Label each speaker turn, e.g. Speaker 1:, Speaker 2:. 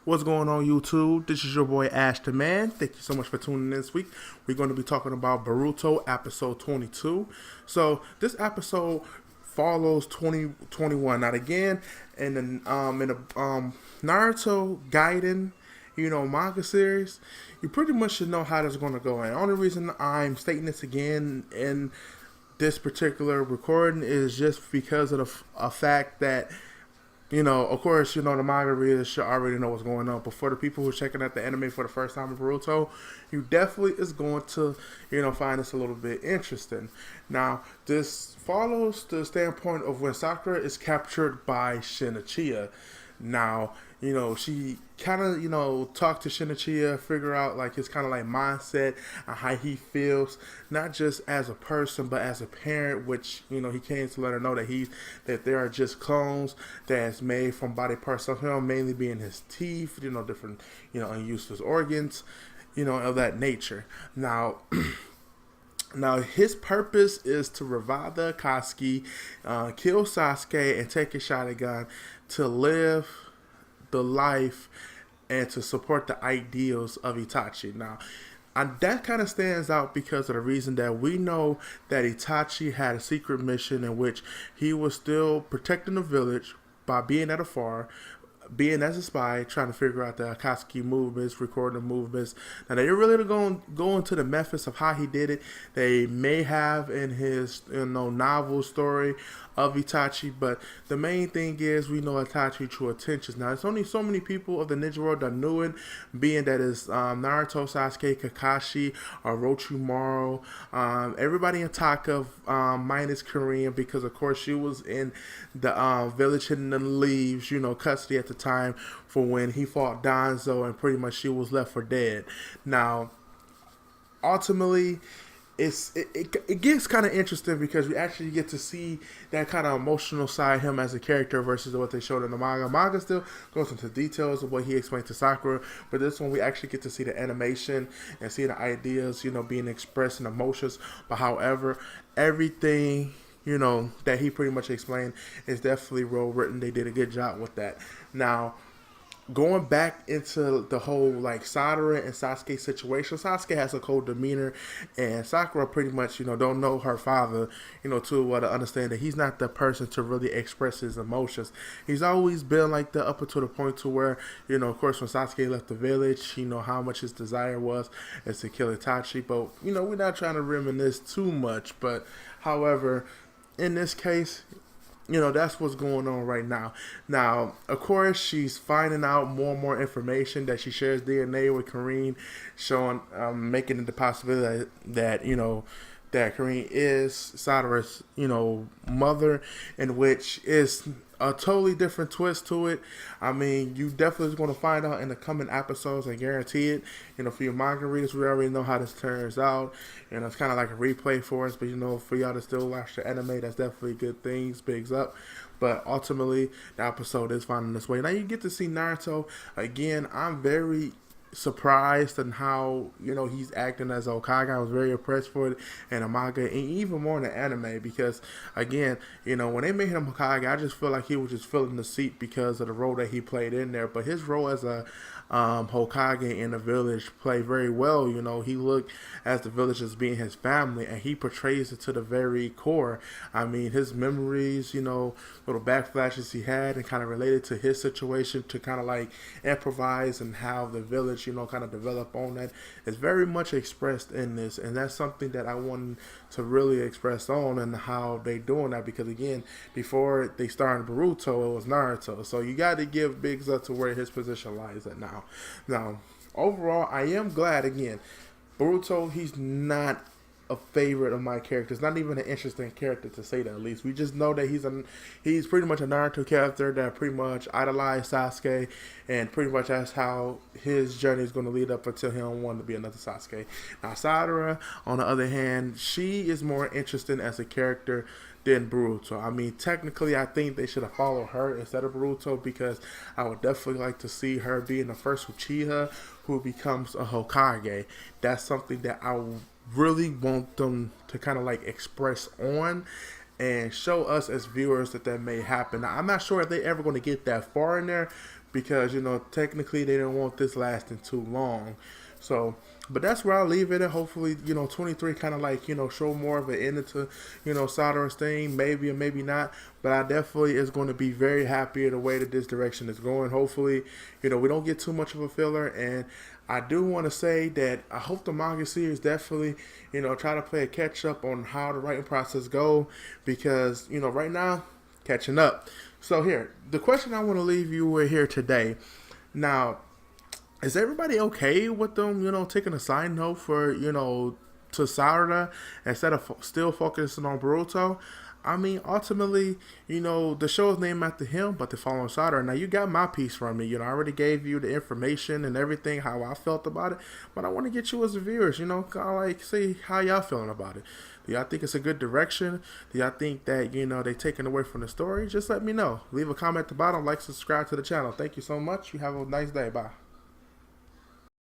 Speaker 1: What's going on, YouTube? This is your boy Ash the Man. Thank you so much for tuning in this week. We're going to be talking about Boruto episode 22. So this episode follows 2021. Now again, in the Naruto Gaiden, manga series, you pretty much should know how this is going to go. And the only reason I'm stating this again in this particular recording is just because of a fact that of course, the manga readers should already know what's going on. But for the people who are checking out the anime for the first time in Boruto, you definitely is going to, find this a little bit interesting. Now, this follows the standpoint of when Sakura is captured by Shinichia. Now, she kind of, talked to Shinichia, figure out like his kind of like mindset and how he feels, not just as a person but as a parent. Which he came to let her know that there are just clones that's made from body parts of him, mainly being his teeth, different unuseless organs, of that nature. Now. Now, his purpose is to revive the Akatsuki, kill Sasuke, and take his Sharingan to live the life and to support the ideals of Itachi. Now, that kind of stands out because of the reason that we know that Itachi had a secret mission in which he was still protecting the village by being at afar, being as a spy, trying to figure out the Akatsuki movements, recording the movements. Now, they really go into the methods of how he did it. They may have in his novel story of Itachi, but the main thing is we know Itachi true intentions. Now, it's only so many people of the ninja world that knew it, being that is Naruto, Sasuke, Kakashi, Orochimaru, everybody in Taka, minus Korean, because of course she was in the village hidden in the leaves, custody at the time for when he fought Danzo, and pretty much she was left for dead. Now, ultimately, it gets kind of interesting because we actually get to see that kind of emotional side of him as a character versus what they showed in the manga. Manga still goes into details of what he explained to Sakura, but this one we actually get to see the animation and see the ideas, being expressed in emotions. But however, everything that he pretty much explained is definitely well written. They did a good job with that. Now, going back into the whole like Sakura and Sasuke situation, Sasuke has a cold demeanor, and Sakura pretty much don't know her father too well to understand that he's not the person to really express his emotions. He's always been like that up until the point to where of course when Sasuke left the village, how much his desire was is to kill Itachi. But we're not trying to reminisce too much. But however, in this case, that's what's going on right now. Now, of course, she's finding out more and more information that she shares DNA with Karine, showing, making it the possibility that Karine is Sakura's, mother, in which is a totally different twist to it. I mean, you definitely is going to find out in the coming episodes, I guarantee it. For your manga readers, we already know how this turns out. It's kind of like a replay for us, but for y'all to still watch the anime, that's definitely good things, bigs up. But ultimately, the episode is finding its way. Now you get to see Naruto again. I'm very surprised in how he's acting as Hokage. I was very impressed for it in the manga and even more in the anime because again when they made him Hokage, I just feel like he was just filling the seat because of the role that he played in there. But his role as a Hokage in the village played very well. He looked as the village as being his family, and he portrays it to the very core. I mean, his memories, little backflashes he had and kind of related to his situation to kind of like improvise and how the village kind of develop on that is very much expressed in this. And that's something that I wanted to really express on and how they doing that, because again, before they started Boruto, it was Naruto. So you got to give bigs up to where his position lies at now. Now, overall, I am glad again. Boruto, he's not a favorite of my characters. Not even an interesting character to say that, at least. We just know that he's pretty much a Naruto character that pretty much idolized Sasuke, and pretty much that's how his journey is going to lead up until he don't want to be another Sasuke. Now, Sakura, on the other hand, she is more interesting as a character than Boruto. I mean, technically, I think they should have followed her instead of Boruto, because I would definitely like to see her being the first Uchiha who becomes a Hokage. That's something that I really want them to kind of like express on and show us as viewers that may happen. Now, I'm not sure if they ever going to get that far in there, because technically they don't want this lasting too long. So, but that's where I'll leave it at. Hopefully, 23 kind of like, show more of an end to, Soldering Stain, maybe or maybe not. But I definitely is going to be very happy the way that this direction is going. Hopefully, we don't get too much of a filler. And I do want to say that I hope the manga series definitely, try to play a catch up on how the writing process go. Because, right now, catching up. So here, the question I want to leave you with here today. Now, is everybody okay with them, taking a side note for, to Sarada instead of still focusing on Boruto? I mean, ultimately, the show is named after him, but they're following Sarada. Now, you got my piece from me. I already gave you the information and everything, how I felt about it. But I want to get you as the viewers, kind of like see how y'all feeling about it. Do y'all think it's a good direction? Do y'all think that, they taking away from the story? Just let me know. Leave a comment at the bottom, like, subscribe to the channel. Thank you so much. You have a nice day. Bye.